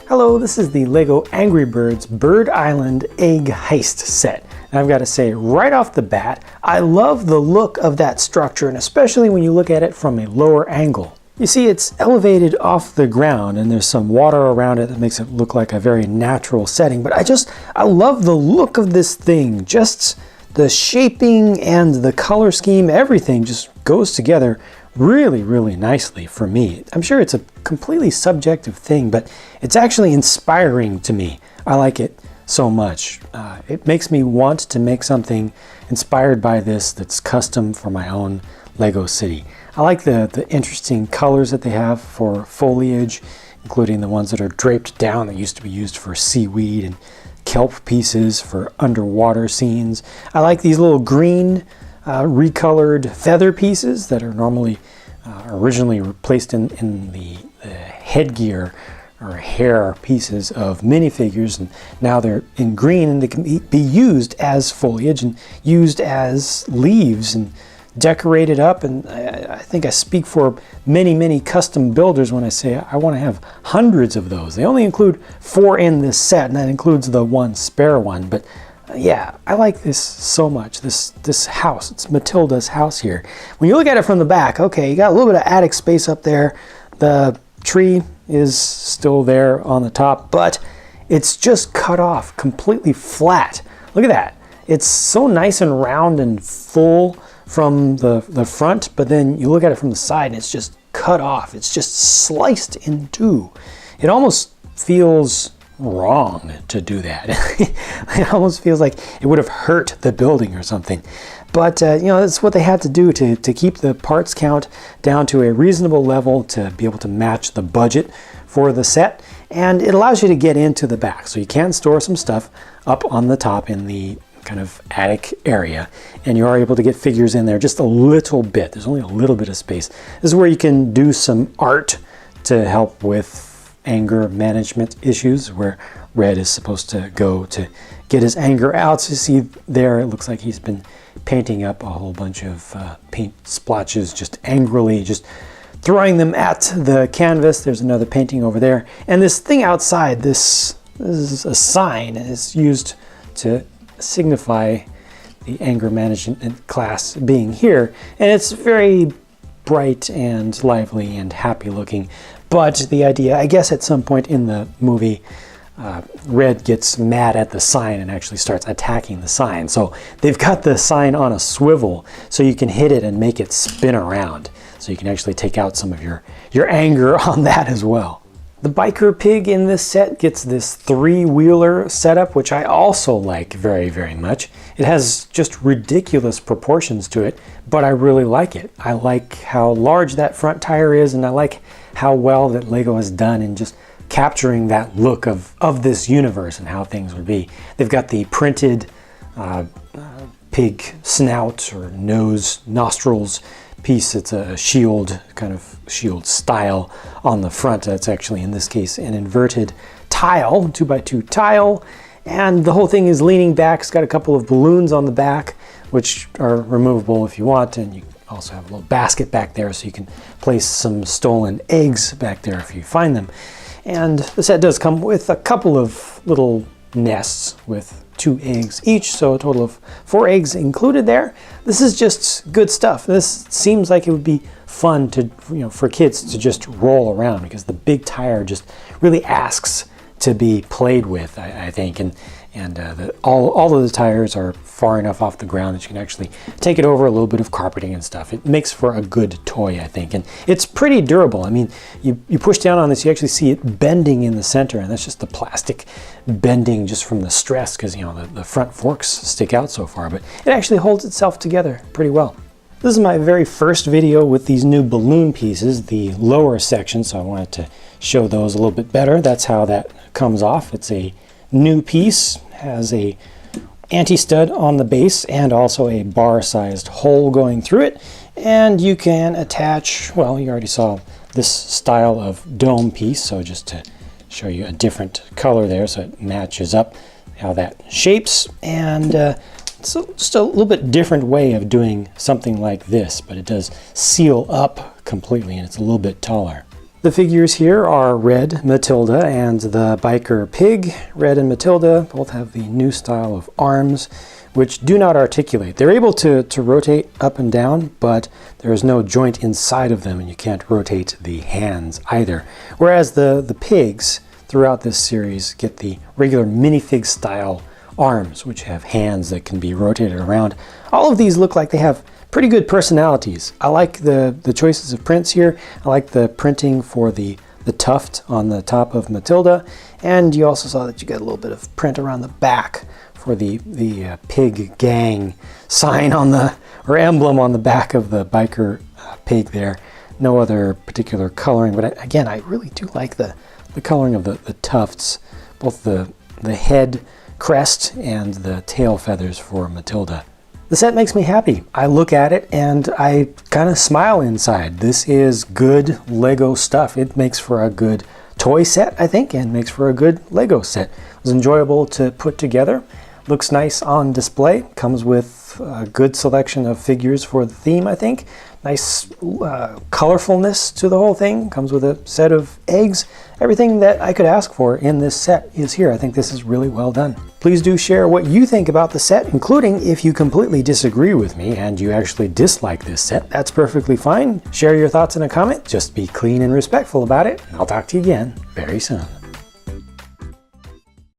Hello, this is the LEGO Angry Birds Bird Island Egg Heist set. And I've got to say right off the bat, I love the look of that structure, and especially when you look at it from a lower angle. You see, it's elevated off the ground and there's some water around it that makes it look like a very natural setting, but I love the look of this thing. Just the shaping and the color scheme, everything just goes together really nicely for me. I'm sure it's a completely subjective thing, but it's actually inspiring to me. I like it so much. It makes me want to make something inspired by this that's custom for my own Lego city. I like the interesting colors that they have for foliage, including the ones that are draped down that used to be used for seaweed, and kelp pieces for underwater scenes. I like these little green recolored feather pieces that are normally originally placed in the headgear or hair pieces of minifigures, and now they're in green and they can be used as foliage and used as leaves and decorated up. And I think I speak for many custom builders when I say I want to have hundreds of those. They only include 4 in this set, and that includes the one spare one, but yeah, I like this so much. This house, it's Matilda's house here. When you look at it from the back, okay, you got a little bit of attic space up there. The tree is still there on the top, but it's just cut off completely flat. Look at that. It's so nice and round and full from the front, but then you look at it from the side and it's just cut off. It's just sliced in two. It almost feels wrong to do that. It almost feels like it would have hurt the building or something. But you know, that's what they had to do to keep the parts count down to a reasonable level to be able to match the budget for the set. And it allows you to get into the back. So you can store some stuff up on the top in the kind of attic area, and you are able to get figures in there just a little bit. There's only a little bit of space. This is where you can do some art to help with anger management issues, where Red is supposed to go to get his anger out. So you see there, it looks like he's been painting up a whole bunch of paint splotches, just angrily, just throwing them at the canvas. There's another painting over there. And this thing outside, this is a sign, and it's used to signify the anger management class being here. And it's very bright and lively and happy looking. But the idea, I guess at some point in the movie, Red gets mad at the sign and actually starts attacking the sign. So they've got the sign on a swivel so you can hit it and make it spin around. So you can actually take out some of your anger on that as well. The biker pig in this set gets this 3-wheeler setup, which I also like very much. It has just ridiculous proportions to it, but I really like it. I like how large that front tire is, and I like how well that LEGO has done in just capturing that look of this universe and how things would be. They've got the printed pig snout or nose, nostrils piece. It's a shield, kind of shield style on the front. That's actually, in this case, an inverted tile, 2x2 tile. And the whole thing is leaning back. It's got a couple of balloons on the back, which are removable if you want. And you also have a little basket back there, so you can place some stolen eggs back there if you find them. And the set does come with a couple of little nests with 2 eggs each, so a total of 4 eggs included there. This is just good stuff. This seems like it would be fun to, for kids to just roll around, because the big tire just really asks to be played with, I think. And all of the tires are far enough off the ground that you can actually take it over a little bit of carpeting and stuff. It makes for a good toy, I think. And it's pretty durable. I mean, you push down on this, you actually see it bending in the center, and that's just the plastic bending just from the stress, because the front forks stick out so far, but it actually holds itself together pretty well. This is my very first video with these new balloon pieces, the lower section, so I wanted to show those a little bit better. That's how that comes off. It's a new piece, has a anti-stud on the base and also a bar-sized hole going through it, and you can attach, well, you already saw this style of dome piece, so just to show you a different color there so it matches up how that shapes. And it's just a little bit different way of doing something like this, but it does seal up completely and it's a little bit taller. The figures here are Red Matilda and the Biker Pig. Red and Matilda both have the new style of arms, which do not articulate. They're able to rotate up and down, but there is no joint inside of them, and you can't rotate the hands either. Whereas the pigs throughout this series get the regular minifig style arms, which have hands that can be rotated around. All of these look like they have pretty good personalities. I like the choices of prints here. I like the printing for the tuft on the top of Matilda, and you also saw that you got a little bit of print around the back for the pig gang sign on or emblem on the back of the biker pig there. No other particular coloring, but again, I really do like the coloring of the tufts, both the head crest and the tail feathers for Matilda. The set makes me happy. I look at it and I kind of smile inside. This is good Lego stuff. It makes for a good toy set, I think, and makes for a good Lego set. It was enjoyable to put together. Looks nice on display. Comes with a good selection of figures for the theme, I think. Nice colorfulness to the whole thing. Comes with a set of eggs. Everything that I could ask for in this set is here. I think this is really well done. Please do share what you think about the set, including if you completely disagree with me and you actually dislike this set. That's perfectly fine. Share your thoughts in a comment. Just be clean and respectful about it. I'll talk to you again very soon.